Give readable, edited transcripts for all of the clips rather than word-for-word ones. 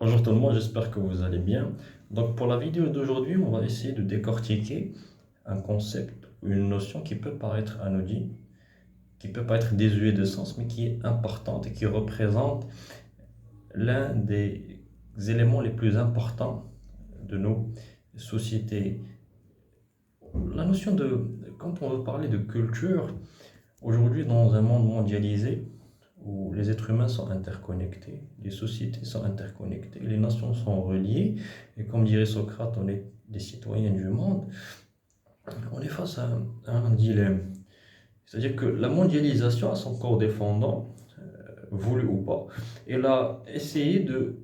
Bonjour tout le monde, j'espère que vous allez bien. Donc pour la vidéo d'aujourd'hui, on va essayer de décortiquer un concept ou une notion qui peut paraître anodine, qui peut paraître désuet de sens, mais qui est importante et qui représente l'un des éléments les plus importants de nos sociétés. La notion de, quand on veut parler de culture, aujourd'hui dans un monde mondialisé, où les êtres humains sont interconnectés, les sociétés sont interconnectées, les nations sont reliées, et comme dirait Socrate, on est des citoyens du monde, on est face à un dilemme. C'est-à-dire que la mondialisation a son corps défendant, voulu ou pas, elle a essayé de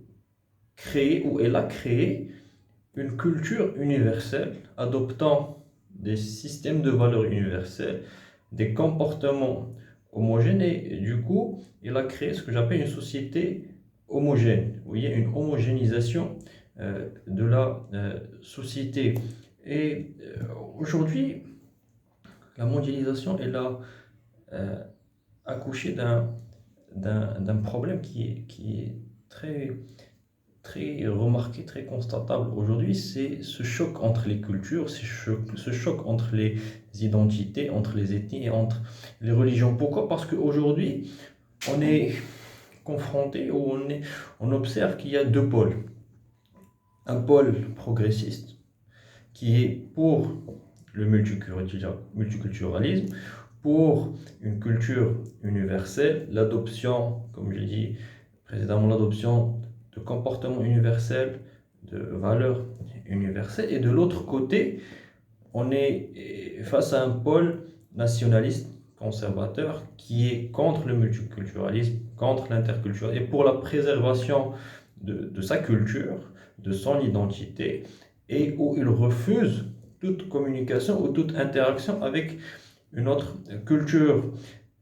créer, ou elle a créé une culture universelle, adoptant des systèmes de valeurs universels, des comportements homogènes, et du coup, il a créé ce que j'appelle une société homogène. Vous voyez, une homogénéisation de la société. Et aujourd'hui, la mondialisation, elle a euh, accouché d'un problème qui est très très remarqué, très constatable aujourd'hui, c'est ce choc entre les cultures, ce choc entre les identités, entre les ethnies et entre les religions. Pourquoi? Parce qu'aujourd'hui, on est confronté ou on observe qu'il y a deux pôles. Un pôle progressiste qui est pour le multiculturalisme, pour une culture universelle, l'adoption, comme je dit précédemment, l'adoption de comportements universels, de valeurs universelles. Et de l'autre côté, on est face à un pôle nationaliste conservateur qui est contre le multiculturalisme, contre l'interculturalisme et pour la préservation de sa culture, de son identité, et où il refuse toute communication ou toute interaction avec une autre culture.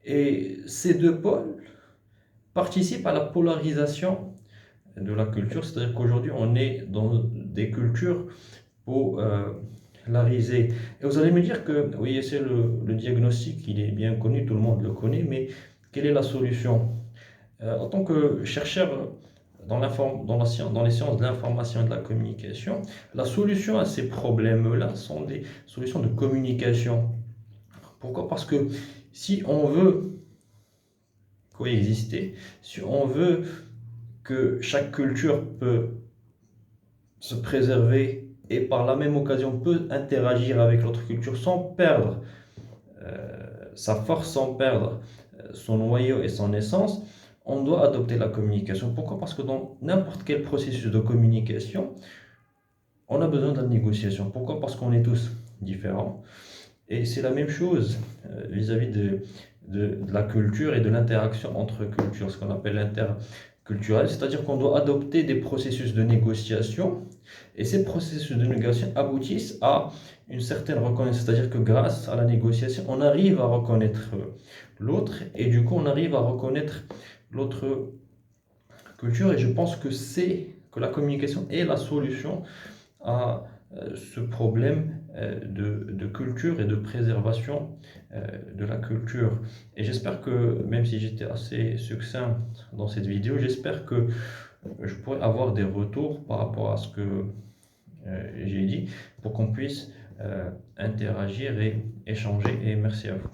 Et ces deux pôles participent à la polarisation de la culture, c'est-à-dire qu'aujourd'hui on est dans des cultures polarisées. Et vous allez me dire que oui, c'est le diagnostic, il est bien connu, tout le monde le connaît, mais quelle est la solution? En tant que chercheur dans les sciences de l'information et de la communication, la solution à ces problèmes-là sont des solutions de communication. Pourquoi? Parce que si on veut coexister, si on veut que chaque culture peut se préserver et par la même occasion peut interagir avec l'autre culture sans perdre sa force, sans perdre son noyau et son essence, on doit adopter la communication. Pourquoi? Parce que dans n'importe quel processus de communication, on a besoin de la négociation. Pourquoi? Parce qu'on est tous différents. Et c'est la même chose vis-à-vis de la culture et de l'interaction entre cultures, ce qu'on appelle l'interculturel, c'est-à-dire qu'on doit adopter des processus de négociation, et ces processus de négociation aboutissent à une certaine reconnaissance, c'est-à-dire que grâce à la négociation, on arrive à reconnaître l'autre, et du coup on arrive à reconnaître l'autre culture, et je pense que la communication est la solution à ce problème de culture et de préservation de la culture. Et j'espère que, même si j'étais assez succinct dans cette vidéo, j'espère que je pourrai avoir des retours par rapport à ce que j'ai dit pour qu'on puisse interagir et échanger. Et merci à vous.